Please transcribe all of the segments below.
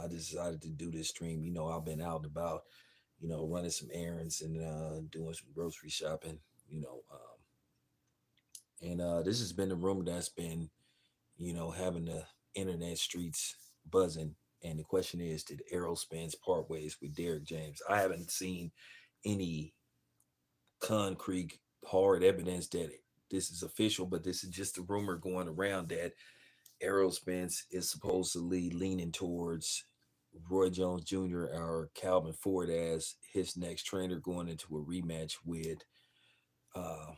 decided to do this stream. I've been out and about, running some errands and doing some grocery shopping, and this has been the room that's been, having the internet streets buzzing. And the question is, did Errol Spence part ways with Derrick James? I haven't seen any concrete, hard evidence that this is official, but this is just a rumor going around that Errol Spence is supposedly leaning towards Roy Jones Jr. or Calvin Ford as his next trainer going into a rematch with uh,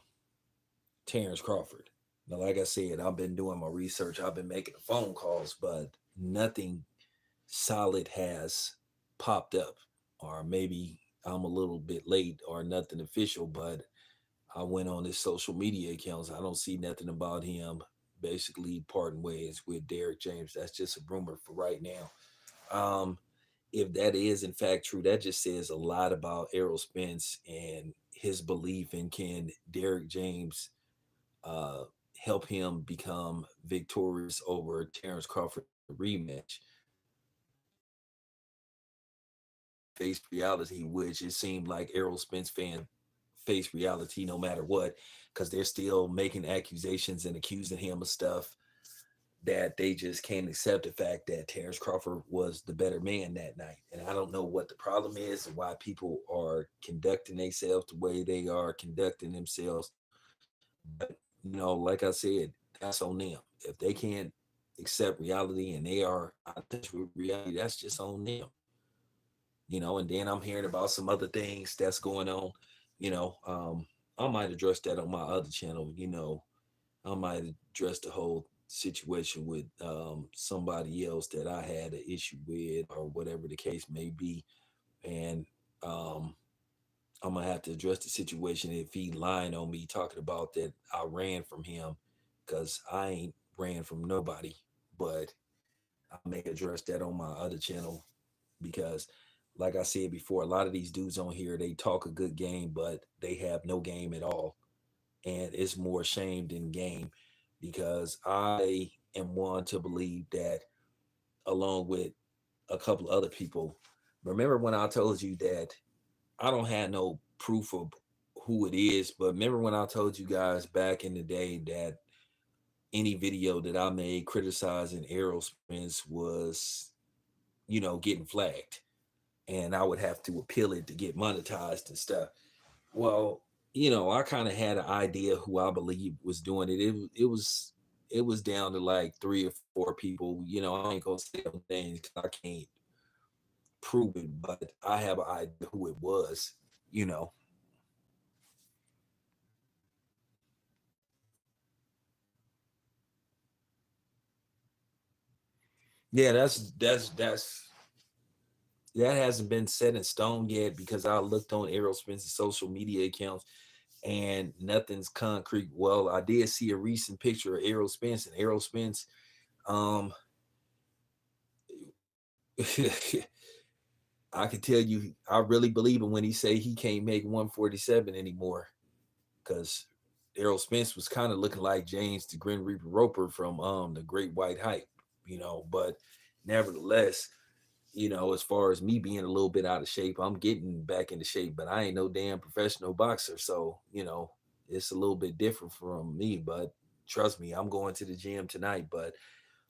Terrence Crawford. Now, like I said, I've been doing my research, I've been making the phone calls, but nothing solid has popped up. Or maybe I'm a little bit late or nothing official, but I went on his social media accounts. I don't see nothing about him basically parting ways with Derrick James. That's just a rumor for right now. Um, if that is in fact true, that just says a lot about Errol Spence and his belief in can Derrick James uh, help him become victorious over Terrence Crawford in the rematch. Face reality, which it seemed like Errol Spence fans face reality no matter what, because they're still making accusations and accusing him of stuff that they just can't accept the fact that Terrence Crawford was the better man that night. And I don't know what the problem is and why people are conducting themselves the way they are conducting themselves. But, like I said, that's on them. If they can't accept reality and they are out of touch with reality, that's just on them. And then I'm hearing about some other things that's going on. You know, um, I might address that on my other channel. I might address the whole situation with somebody else that I had an issue with, or whatever the case may be, and um, I'm gonna have to address the situation if he lying on me, talking about that I ran from him, because I ain't ran from nobody. But I may address that on my other channel because, like I said before, a lot of these dudes on here they talk a good game, but they have no game at all, and it's more shame than game. Because I am one to believe that, along with a couple of other people. Remember when I told you that I don't have no proof of who it is, but remember when I told you guys back in the day that any video that I made criticizing Errol Spence was, getting flagged, and I would have to appeal it to get monetized and stuff. Well, I kind of had an idea who I believe was doing it. It was down to like three or four people. I ain't gonna say them things 'cause I can't prove it, but I have an idea who it was. You know, yeah, that hasn't been set in stone yet because I looked on Errol Spence's social media accounts and nothing's concrete. Well, I did see a recent picture of Errol Spence, and Errol Spence, um, I can tell you, I really believe him when he say he can't make 147 anymore, because Errol Spence was kind of looking like James the Grim Reaper Roper from the Great White Hype, but nevertheless, as far as me being a little bit out of shape, I'm getting back into shape, but I ain't no damn professional boxer. So, it's a little bit different from me, but trust me, I'm going to the gym tonight. But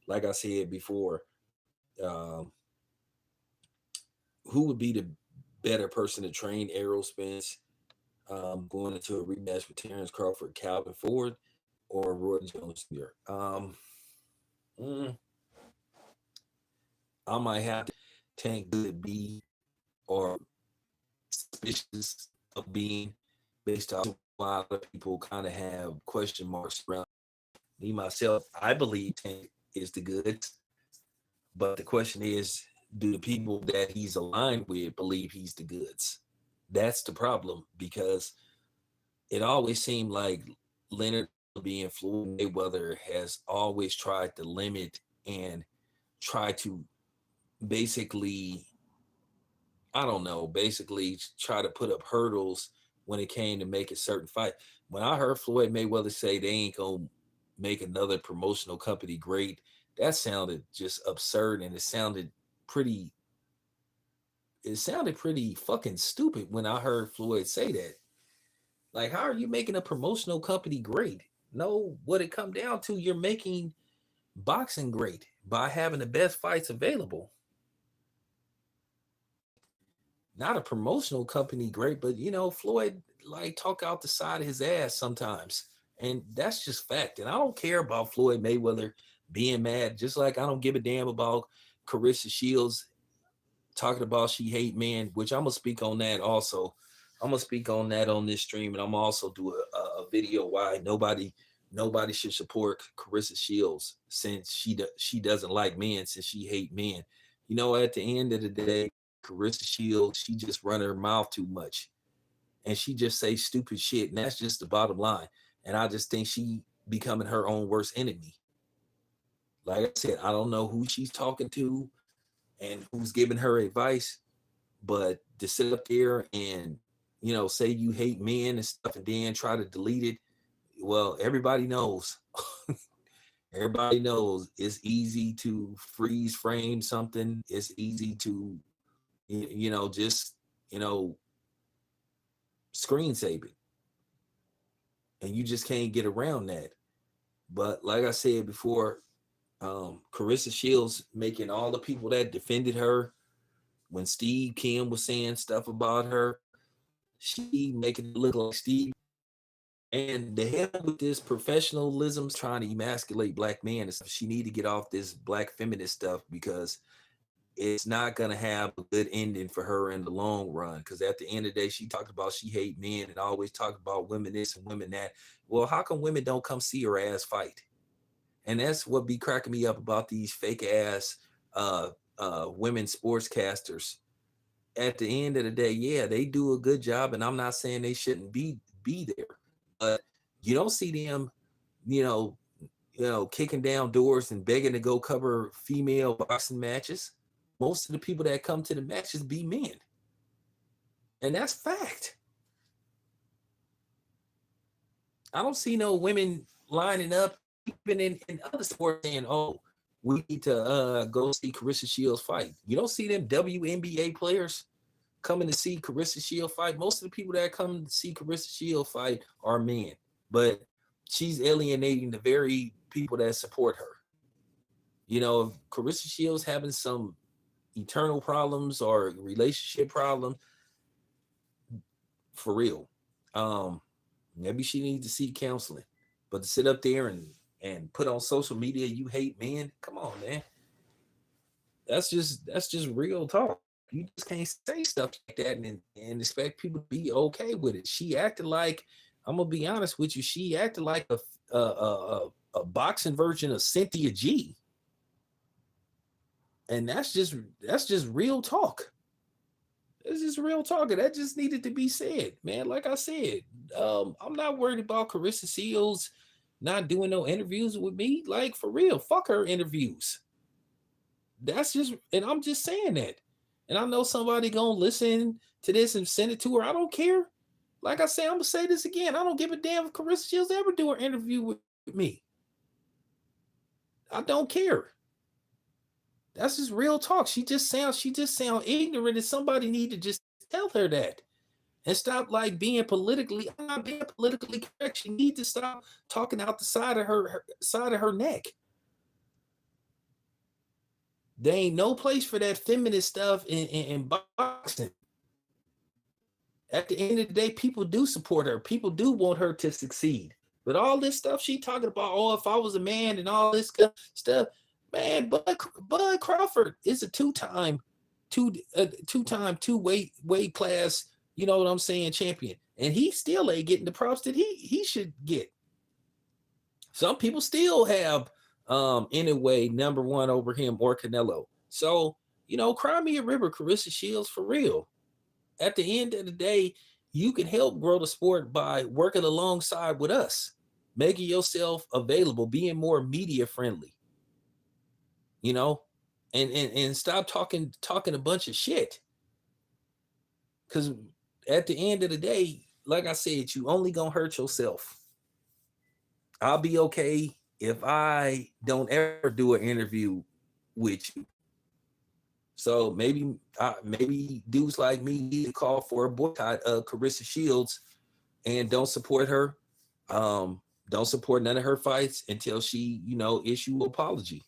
like I said before, um, who would be the better person to train Errol Spence going into a rematch with Terrence Crawford, Calvin Ford, or Roy Jones Jr.? Mm, I might have to Tank Good be or suspicious of being, based off why a lot of people kind of have question marks around me myself. I believe Tank is the goods, but the question is, do the people that he's aligned with believe he's the goods? That's the problem, because it always seemed like Leonard being Floyd Mayweather has always tried to limit and try to basically, I don't know, basically try to put up hurdles when it came to make a certain fight. When I heard Floyd Mayweather say they ain't gonna make another promotional company great, that sounded just absurd, and it sounded pretty it sounded pretty fucking stupid when I heard Floyd say that. Like, how are you making a promotional company great? No, what it come down to, you're making boxing great by having the best fights available. Not a promotional company great, but Floyd like talk out the side of his ass sometimes. And that's just fact. And I don't care about Floyd Mayweather being mad, just like I don't give a damn about Claressa Shields talking about she hate men, which I'm gonna speak on that also. I'm gonna speak on that on this stream, and I'm gonna also do a video why nobody should support Claressa Shields since she doesn't like men, since she hate men. At the end of the day, Claressa Shields, she just run her mouth too much, and she just say stupid shit, and that's just the bottom line. And I just think she becoming her own worst enemy. Like I said, I don't know who she's talking to and who's giving her advice, but to sit up there and say you hate men and stuff and then try to delete it, well, everybody knows. Everybody knows it's easy to freeze frame something. It's easy to just screen save it, and you just can't get around that. But like I said before, Claressa Shields making all the people that defended her when Steve Kim was saying stuff about her, she making it look like Steve. And the hell with this professionalism, trying to emasculate black men and stuff. She need to get off this black feminist stuff because it's not gonna have a good ending for her in the long run. Because at the end of the day, she talked about she hate men and always talked about women this and women that. Well, how come women don't come see her ass fight? And that's what be cracking me up about these fake ass women sportscasters. At the end of the day, yeah, they do a good job, and I'm not saying they shouldn't be there, but you don't see them, you know, kicking down doors and begging to go cover female boxing matches. Most of the people that come to the matches be men, and that's fact. I don't see no women lining up, even in other sports, saying, "Oh, we need to go see Claressa Shields fight." You don't see them WNBA players coming to see Claressa Shields fight. Most of the people that come to see Claressa Shields fight are men, but she's alienating the very people that support her. If Claressa Shields having some eternal problems or relationship problems, for real, maybe she needs to seek counseling. But to sit up there and put on social media you hate men, come on, man. That's just real talk. You just can't say stuff like that and expect people to be okay with it. She acted like, I'm gonna be honest with you, she acted like a boxing version of Cynthia G. And that's just real talk. It's just real talk. And that just needed to be said, man. Like I said, I'm not worried about Claressa Shields not doing no interviews with me. Like, for real, fuck her interviews. That's just, and I'm just saying that. And I know somebody gonna listen to this and send it to her. I don't care. Like I say, I'm gonna say this again. I don't give a damn if Claressa Shields ever do an interview with me. I don't care. That's just real talk. She just sound ignorant, and somebody need to just tell her that and stop like being politically. I'm not being politically correct. She needs to stop talking out the side of her side of her neck. There ain't no place for that feminist stuff in boxing. At the end of the day, people do support her. People do want her to succeed. But all this stuff she talking about, oh, if I was a man and all this stuff, man, Bud Crawford is a two-time two weight class, you know what I'm saying, champion. And he still ain't getting the props that he should get. Some people still have anyway number one over him or Canelo. So, cry me a river, Claressa Shields, for real. At the end of the day, you can help grow the sport by working alongside with us, making yourself available, being more media friendly, you know, and stop talking a bunch of shit. Because at the end of the day, like I said, you only gonna hurt yourself. I'll be okay if I don't ever do an interview with you. So maybe dudes like me need to call for a boycott of Claressa Shields and don't support her. Don't support none of her fights until she, issue an apology.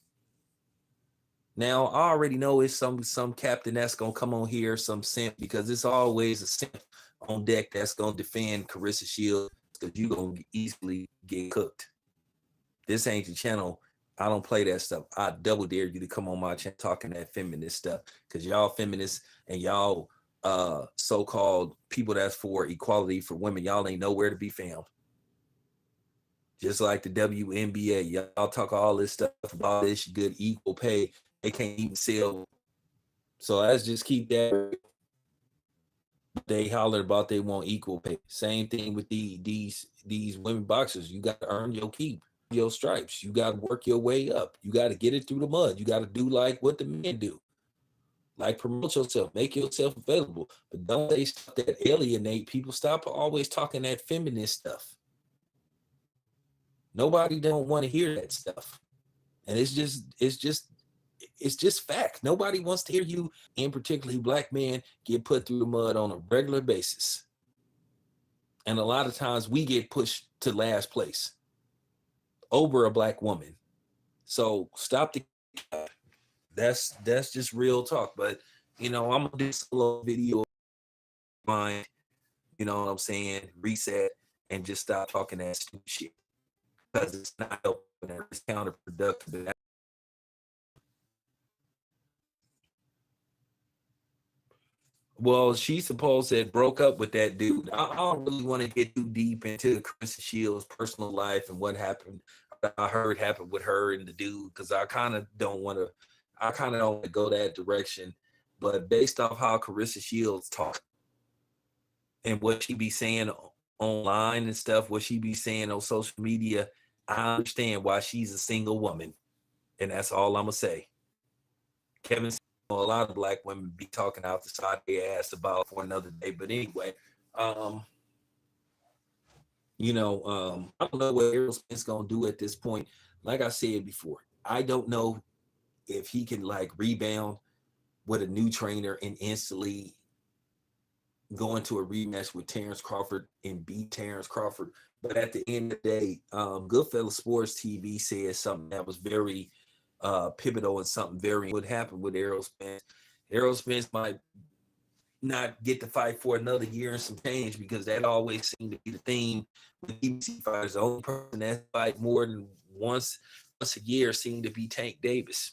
Now I already know it's some captain that's gonna come on here, some simp, because it's always a simp on deck that's gonna defend Claressa Shields because you gonna easily get cooked. This ain't your channel. I don't play that stuff. I double dare you to come on my channel talking that feminist stuff, because y'all feminists and y'all so-called people that's for equality for women, y'all ain't nowhere to be found. Just like the WNBA, y'all talk all this stuff about this good equal pay. They can't even sell. So let's just keep that. They holler about they want equal pay. Same thing with these women boxers. You got to earn your keep, your stripes. You got to work your way up. You got to get it through the mud. You got to do like what the men do. Like promote yourself, make yourself available. But don't say stuff that alienate people. Stop always talking that feminist stuff. Nobody don't want to hear that stuff. And it's just fact. Nobody wants to hear you, in particularly black men, get put through the mud on a regular basis. And a lot of times we get pushed to last place over a black woman. So stop the that's just real talk. But I'm gonna do a little video mine, you know what I'm saying, reset and just stop talking that stupid shit. Because it's not helping, it's counterproductive. Well, she supposed to have broke up with that dude. I don't really want to get too deep into Claressa Shields' personal life and what happened. I heard happened with her and the dude, because I kind of don't want to. I kind of don't want to go that direction. But based off how Claressa Shields talks and what she be saying online and stuff, what she be saying on social media, I understand why she's a single woman, and that's all I'm gonna say. Kevin, a lot of black women be talking out the side of their ass about for another day. But anyway, um, I don't know what Errol Spence gonna do at this point. Like I said before, I don't know if he can like rebound with a new trainer and instantly go into a rematch with Terrence Crawford and beat Terrence Crawford. But at the end of the day, Goodfellas Sports TV said something that was very pivotal and something very what happened with Errol Spence. Errol Spence might not get to fight for another year and some change, because that always seemed to be the theme with PBC fighters. The only person that fight more than once a year seemed to be Tank Davis.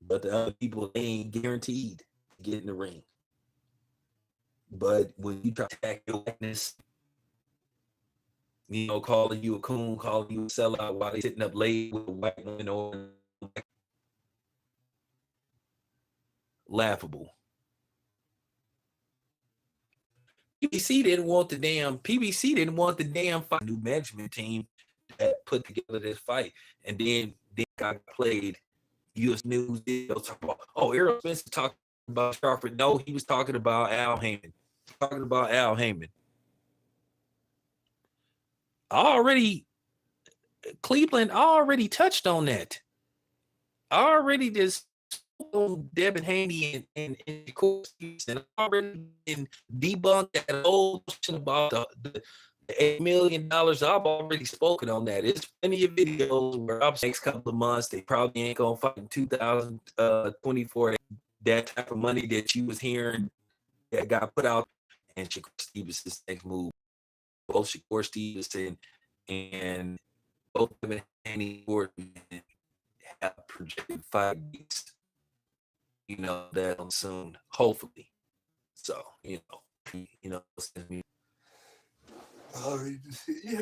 But the other people, they ain't guaranteed to get in the ring. But when you try to attack your likeness, calling you a coon, calling you a sellout while they sitting up late with a white woman, or laughable. PBC didn't want the damn fight. New management team that put together this fight, and then got played. U.S. News talk about, Errol Spence talking about Crawford. No, he was talking about Al Heyman. Talking about Al Heyman. Cleveland already touched on that. Already just Devin Haney and Corey Stevenson already been debunked that whole question about the $8 million. I've already spoken on that. It's plenty of videos where up next couple of months they probably ain't gonna fight in 2024. That type of money that you was hearing that got put out, and Shakur Stevenson's next move. Both Shakur Stevenson and both Devin Haney have projected fight weeks. That soon, hopefully. So, send me. All right, yeah,